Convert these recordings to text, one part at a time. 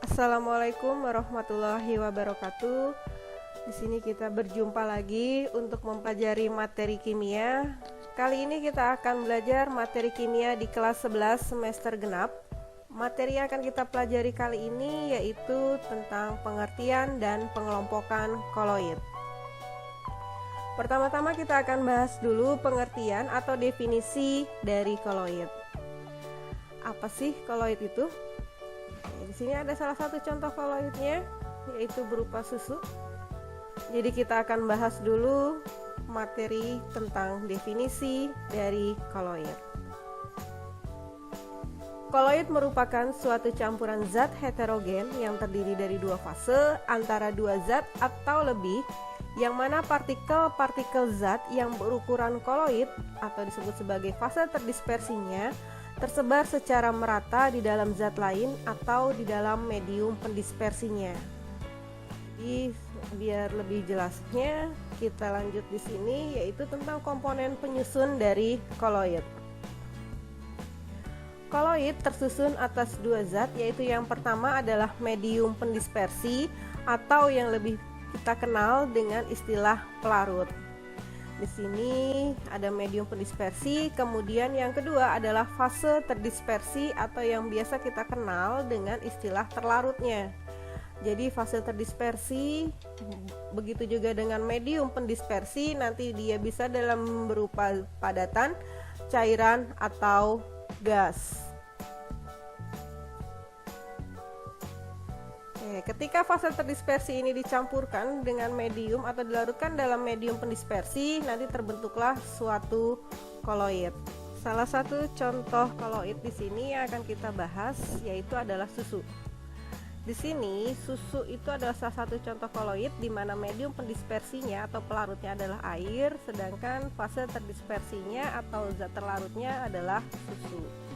Assalamualaikum warahmatullahi wabarakatuh. Di sini kita berjumpa lagi untuk mempelajari materi kimia. Kali ini kita akan belajar materi kimia di kelas 11 semester genap. Materi yang akan kita pelajari kali ini yaitu tentang pengertian dan pengelompokan koloid. Pertama-tama kita akan bahas dulu pengertian atau definisi dari koloid. Apa sih koloid itu? Di sini ada salah satu contoh koloidnya, yaitu berupa susu. Jadi kita akan bahas dulu materi tentang definisi dari koloid. Koloid merupakan suatu campuran zat heterogen yang terdiri dari dua fase antara dua zat atau lebih, yang mana partikel-partikel zat yang berukuran koloid atau disebut sebagai fase terdispersinya tersebar secara merata di dalam zat lain atau di dalam medium pendispersinya. Jadi biar lebih jelasnya kita lanjut di sini, yaitu tentang komponen penyusun dari koloid. Koloid tersusun atas dua zat, yaitu yang pertama adalah medium pendispersi atau yang lebih kita kenal dengan istilah pelarut. Di sini ada medium pendispersi, kemudian yang kedua adalah fase terdispersi atau yang biasa kita kenal dengan istilah terlarutnya. Jadi fase terdispersi, begitu juga dengan medium pendispersi, nanti dia bisa dalam berupa padatan, cairan, atau gas. Ketika fase terdispersi ini dicampurkan dengan medium atau dilarutkan dalam medium pendispersi, nanti terbentuklah suatu koloid. Salah satu contoh koloid di sini yang akan kita bahas yaitu adalah susu. Di sini susu itu adalah salah satu contoh koloid di mana medium pendispersinya atau pelarutnya adalah air, sedangkan fase terdispersinya atau zat terlarutnya adalah susu.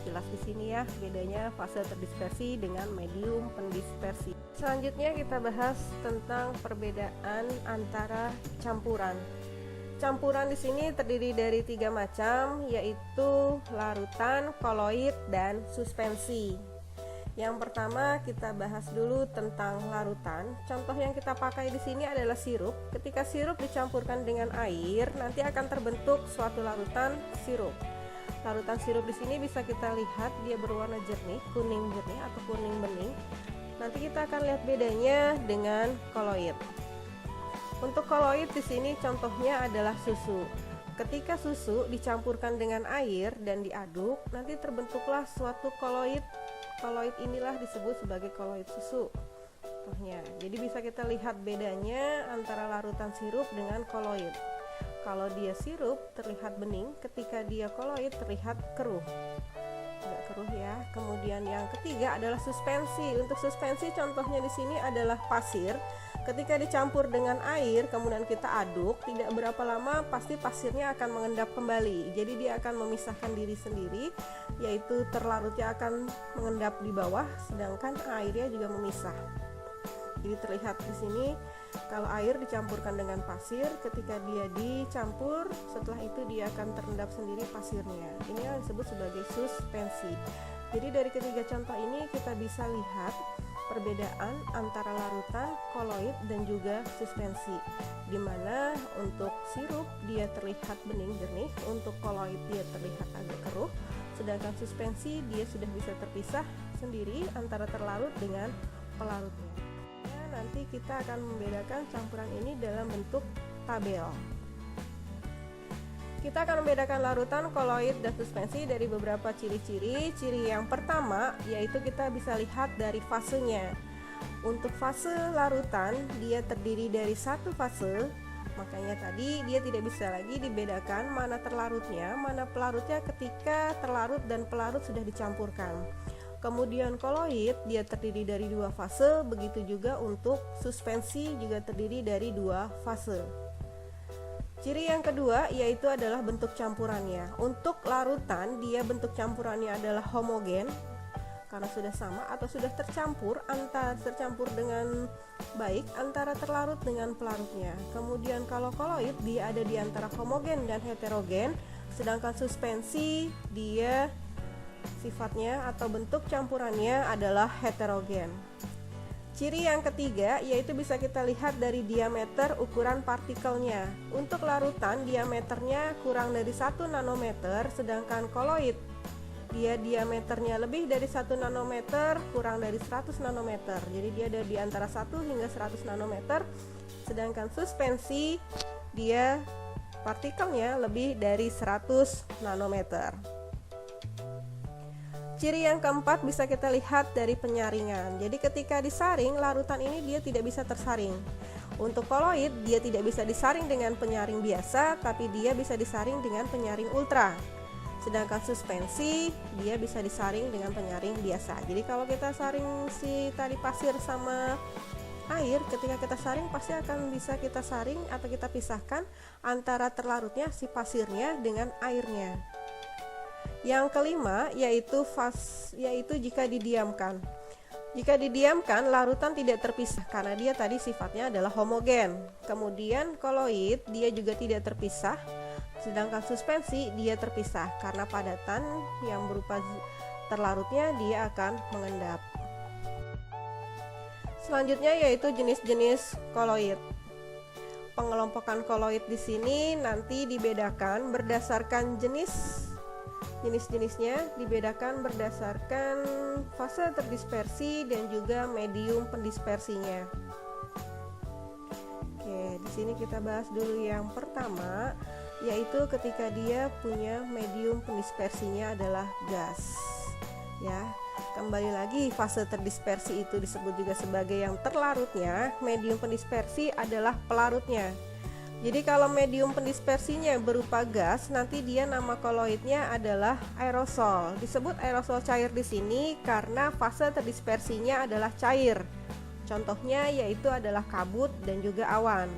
Jelas di sini ya bedanya fase terdispersi dengan medium pendispersi. Selanjutnya kita bahas tentang perbedaan antara campuran. Campuran di sini terdiri dari tiga macam, yaitu larutan, koloid, dan suspensi. Yang pertama kita bahas dulu tentang larutan. Contoh yang kita pakai di sini adalah sirup. Ketika sirup dicampurkan dengan air, nanti akan terbentuk suatu larutan sirup. Larutan sirup di sini bisa kita lihat dia berwarna jernih, kuning jernih atau kuning bening. Nanti kita akan lihat bedanya dengan koloid. Untuk koloid di sini contohnya adalah susu. Ketika susu dicampurkan dengan air dan diaduk, nanti terbentuklah suatu koloid. Koloid inilah disebut sebagai koloid susu. Contohnya. Jadi bisa kita lihat bedanya antara larutan sirup dengan koloid. Kalau dia sirup terlihat bening, ketika dia koloid terlihat keruh. Agak keruh ya. Kemudian yang ketiga adalah suspensi. Untuk suspensi contohnya di sini adalah pasir. Ketika dicampur dengan air kemudian kita aduk, tidak berapa lama pasti pasirnya akan mengendap kembali. Jadi dia akan memisahkan diri sendiri, yaitu terlarutnya akan mengendap di bawah, sedangkan airnya juga memisah. Jadi terlihat di sini kalau air dicampurkan dengan pasir, ketika dia dicampur, setelah itu dia akan terendap sendiri pasirnya. Ini yang disebut sebagai suspensi. Jadi dari ketiga contoh ini kita bisa lihat perbedaan antara larutan, koloid, dan juga suspensi. Di mana untuk sirup dia terlihat bening jernih, untuk koloid dia terlihat agak keruh, sedangkan suspensi dia sudah bisa terpisah sendiri antara terlarut dengan pelarutnya. Nanti kita akan membedakan campuran ini dalam bentuk tabel. Kita akan membedakan larutan, koloid, dan suspensi dari beberapa ciri-ciri. Ciri yang pertama yaitu kita bisa lihat dari fasenya. Untuk fase larutan dia terdiri dari satu fase, makanya tadi dia tidak bisa lagi dibedakan mana terlarutnya, mana pelarutnya ketika terlarut dan pelarut sudah dicampurkan. Kemudian koloid dia terdiri dari dua fase, begitu juga untuk suspensi juga terdiri dari dua fase. Ciri yang kedua yaitu adalah bentuk campurannya. Untuk larutan dia bentuk campurannya adalah homogen karena sudah sama atau sudah tercampur dengan baik antara terlarut dengan pelarutnya. Kemudian kalau koloid dia ada di antara homogen dan heterogen, sedangkan suspensi dia Sifatnya atau bentuk campurannya adalah heterogen. Ciri yang ketiga yaitu bisa kita lihat dari diameter ukuran partikelnya. Untuk larutan diameternya kurang dari 1 nanometer, sedangkan koloid dia diameternya lebih dari 1 nanometer kurang dari 100 nanometer. Jadi dia ada di antara 1 hingga 100 nanometer. Sedangkan suspensi dia partikelnya lebih dari 100 nanometer. Ciri yang keempat bisa kita lihat dari penyaringan. Jadi ketika disaring, larutan ini dia tidak bisa tersaring. Untuk koloid dia tidak bisa disaring dengan penyaring biasa, tapi dia bisa disaring dengan penyaring ultra. Sedangkan suspensi dia bisa disaring dengan penyaring biasa. Jadi kalau kita saring si tadi pasir sama air, ketika kita saring pasti akan bisa kita saring atau kita pisahkan antara terlarutnya si pasirnya dengan airnya. Yang kelima yaitu jika didiamkan. Jika didiamkan, larutan tidak terpisah karena dia tadi sifatnya adalah homogen. Kemudian koloid dia juga tidak terpisah, sedangkan suspensi dia terpisah karena padatan yang berupa terlarutnya dia akan mengendap. Selanjutnya yaitu jenis-jenis koloid. Pengelompokan koloid di sini nanti dibedakan berdasarkan jenis-jenisnya, dibedakan berdasarkan fase terdispersi dan juga medium pendispersinya. Oke, di sini kita bahas dulu yang pertama, yaitu ketika dia punya medium pendispersinya adalah gas. Ya, kembali lagi fase terdispersi itu disebut juga sebagai yang terlarutnya, medium pendispersi adalah pelarutnya. Jadi kalau medium pendispersinya berupa gas, nanti dia nama koloidnya adalah aerosol. Disebut aerosol cair di sini karena fase terdispersinya adalah cair. Contohnya yaitu adalah kabut dan juga awan.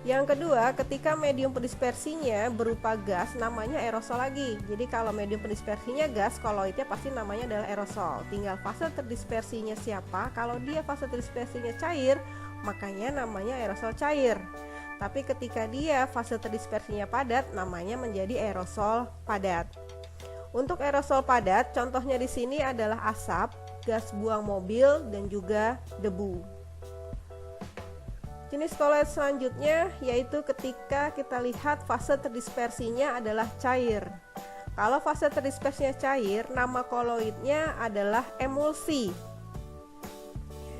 Yang kedua, ketika medium pendispersinya berupa gas, namanya aerosol lagi. Jadi kalau medium pendispersinya gas, koloidnya pasti namanya adalah aerosol. Tinggal fase terdispersinya siapa. Kalau dia fase terdispersinya cair, makanya namanya aerosol cair. Tapi ketika dia fase terdispersinya padat, namanya menjadi aerosol padat. Untuk aerosol padat, contohnya di sini adalah asap, gas buang mobil, dan juga debu. Jenis koloid selanjutnya yaitu ketika kita lihat fase terdispersinya adalah cair. Kalau fase terdispersinya cair, nama koloidnya adalah emulsi.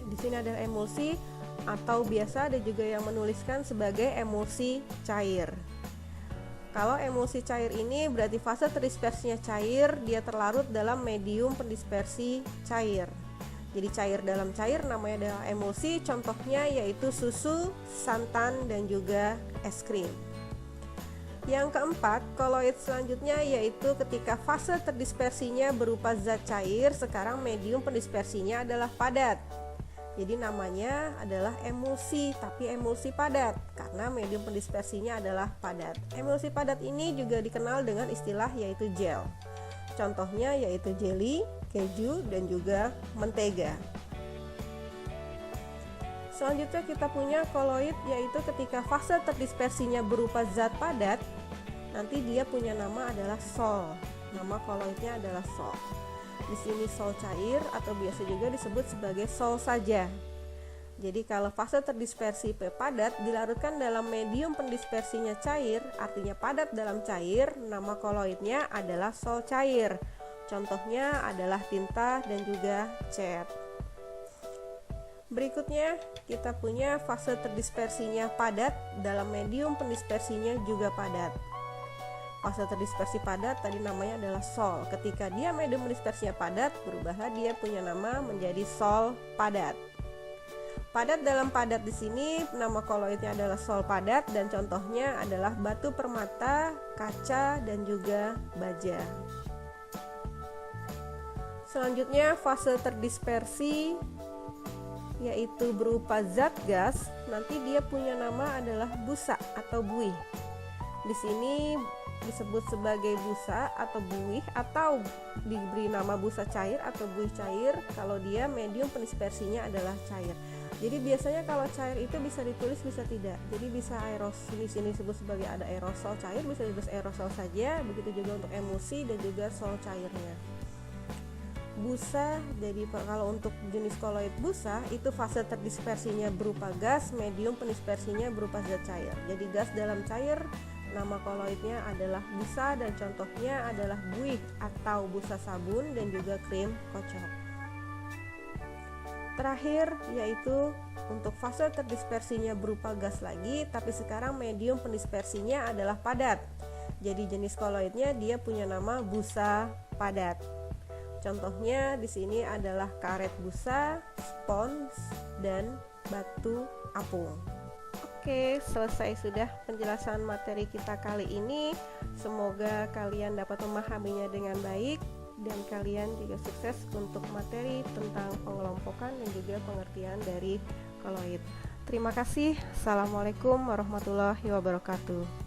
Di sini ada emulsi, atau biasa ada juga yang menuliskan sebagai emulsi cair. Kalau emulsi cair ini berarti fase terdispersinya cair, dia terlarut dalam medium pendispersi cair. Jadi cair dalam cair namanya adalah emulsi, contohnya yaitu susu, santan, dan juga es krim. Yang keempat, koloid selanjutnya yaitu ketika fase terdispersinya berupa zat cair, sekarang medium pendispersinya adalah padat. Jadi namanya adalah emulsi, tapi emulsi padat karena medium pendispersinya adalah padat. Emulsi padat ini juga dikenal dengan istilah yaitu gel. Contohnya yaitu jelly, keju, dan juga mentega. Selanjutnya kita punya koloid yaitu ketika fase terdispersinya berupa zat padat, nanti dia punya nama adalah sol. Nama koloidnya adalah sol. Di sini sol cair atau biasa juga disebut sebagai sol saja. Jadi kalau fase terdispersi P padat dilarutkan dalam medium pendispersinya cair, artinya padat dalam cair, nama koloidnya adalah sol cair. Contohnya adalah tinta dan juga cat. Berikutnya kita punya fase terdispersinya padat dalam medium pendispersinya juga padat. Fase terdispersi padat tadi namanya adalah sol. Ketika dia medium pendispersinya padat, berubahlah dia punya nama menjadi sol padat. Padat dalam padat di sini nama koloidnya adalah sol padat dan contohnya adalah batu permata, kaca, dan juga baja. Selanjutnya fase terdispersi yaitu berupa zat gas, nanti dia punya nama adalah busa atau buih. Di sini disebut sebagai busa atau buih atau diberi nama busa cair atau buih cair kalau dia medium pendispersinya adalah cair. Jadi biasanya kalau cair itu bisa ditulis bisa tidak. Jadi bisa aerosol, di sini disebut sebagai ada aerosol cair, bisa ditulis aerosol saja. Begitu juga untuk emulsi dan juga sol cairnya. Busa, jadi kalau untuk jenis koloid busa itu fase terdispersinya berupa gas, medium pendispersinya berupa zat cair. Jadi gas dalam cair, nama koloidnya adalah busa dan contohnya adalah buih atau busa sabun dan juga krim kocok. Terakhir yaitu untuk fase terdispersinya berupa gas lagi, tapi sekarang medium pendispersinya adalah padat. Jadi jenis koloidnya dia punya nama busa padat. Contohnya di sini adalah karet busa, spons, dan batu apung. Oke, selesai sudah penjelasan materi kita kali ini. Semoga kalian dapat memahaminya dengan baik dan kalian juga sukses untuk materi tentang pengelompokan dan juga pengertian dari koloid. Terima kasih. Assalamualaikum warahmatullahi wabarakatuh.